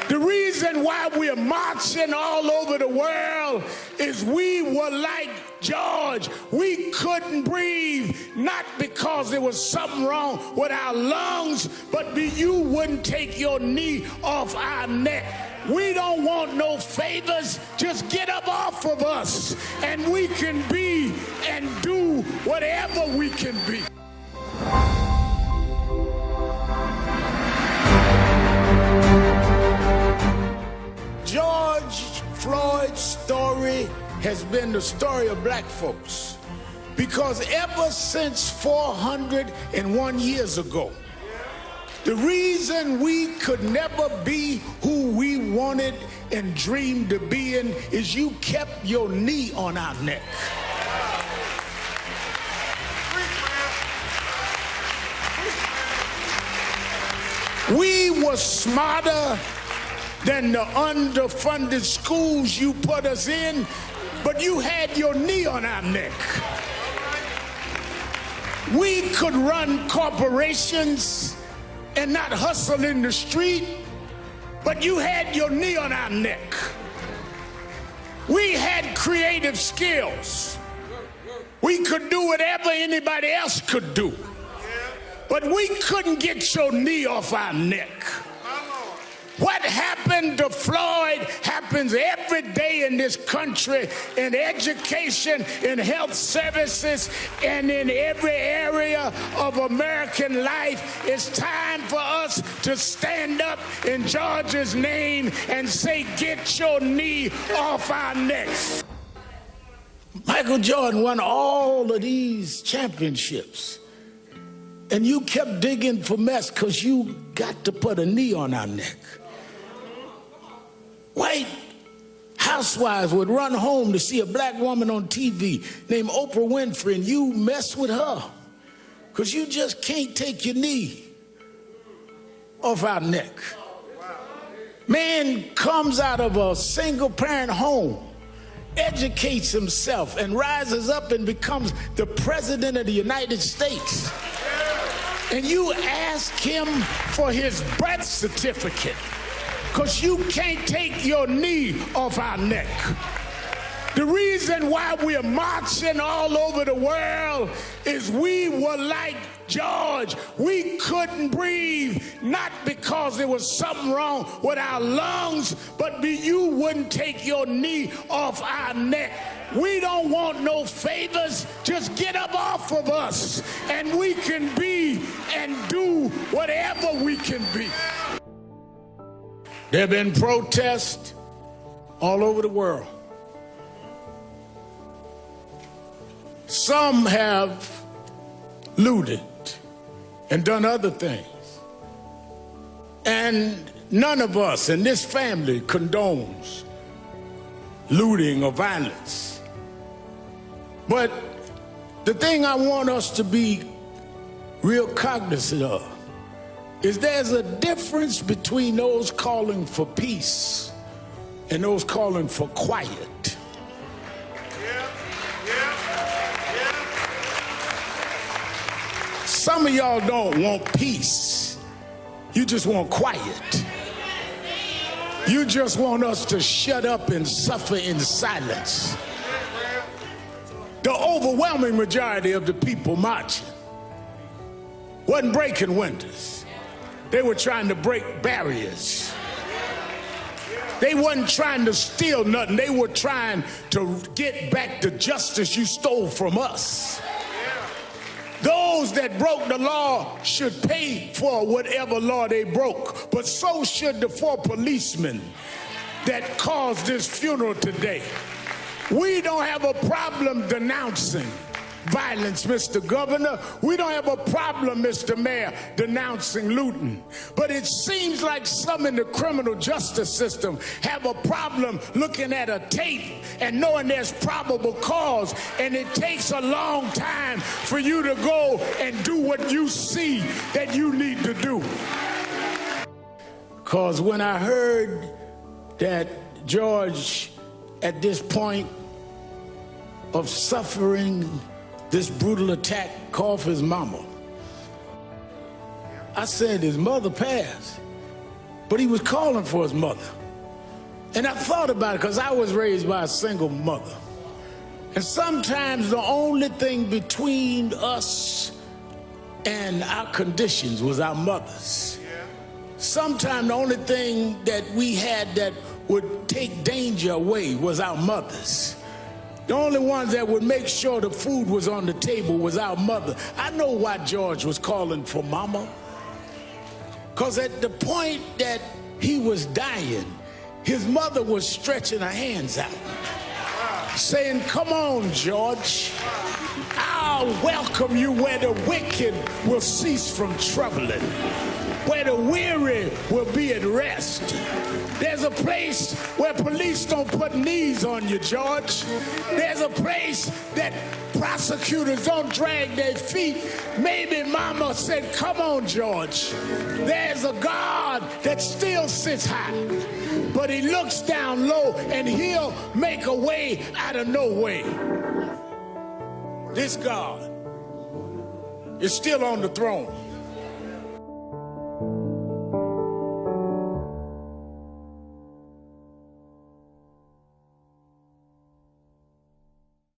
The reason why we're marching all over the world is we were like George. We couldn't breathe, not because there was something wrong with our lungs, but you wouldn't take your knee off our neck. We don't want no favors. Just get up off of us, and we can be and do whatever we can be. George Floyd's story has been the story of black folks, because ever since 401 years ago, the reason we could never be who we wanted and dreamed to be in is you kept your knee on our neck. We were smarter than the underfunded schools you put us in, but you had your knee on our neck. We could run corporations and not hustle in the street, but you had your knee on our neck. We had creative skills. We could do whatever anybody else could do, but we couldn't get your knee off our neck. What happened to Floyd happens every day in this country, in education, in health services, and in every area of American life. It's time for us to stand up in George's name and say, get your knee off our necks. Michael Jordan won all of these championships, and you kept digging for mess because you got to put a knee on our neck. White housewives would run home to see a black woman on TV named Oprah Winfrey, and you mess with her because you just can't take your knee off our neck. Man comes out of a single-parent home, educates himself, and rises up and becomes the president of the United States. And you ask him for his birth certificate, because you can't take your knee off our neck. The reason why we're marching all over the world is we were like George. We couldn't breathe, not because there was something wrong with our lungs, but you wouldn't take your knee off our neck. We don't want no favors. Just get up off of us, and we can be and do whatever we can be. There have been protests all over the world. Some have looted and done other things. And none of us in this family condones looting or violence. But the thing I want us to be real cognizant of is there's a difference between those calling for peace and those calling for quiet. Some of y'all don't want peace. You just want quiet. You just want us to shut up and suffer in silence. The overwhelming majority of the people marching wasn't breaking windows. They were trying to break barriers. They wasn't trying to steal nothing. They were trying to get back the justice you stole from us. Those that broke the law should pay for whatever law they broke, but so should the 4 policemen that caused this funeral today. We don't have a problem denouncing violence, Mr. Governor. We don't have a problem, Mr. Mayor, denouncing looting. But it seems like some in the criminal justice system have a problem looking at a tape and knowing there's probable cause, and it takes a long time for you to go and do what you see that you need to do. Because when I heard that George, at this point of suffering this brutal attack, called for his mama, I said, his mother passed. But he was calling for his mother. And I thought about it because I was raised by a single mother. And sometimes the only thing between us and our conditions was our mothers. Sometimes the only thing that we had that would take danger away was our mothers. The only ones that would make sure the food was on the table was our mother. I know why George was calling for mama. Because at the point that he was dying, his mother was stretching her hands out, saying, "Come on, George. I'll welcome you where the wicked will cease from troubling, where the weary will be at rest. There's a place where police don't put knees on you, George. There's a place that prosecutors don't drag their feet." Maybe mama said, "Come on, George. There's a God that still sits high, but he looks down low and he'll make a way out of no way." This God is still on the throne.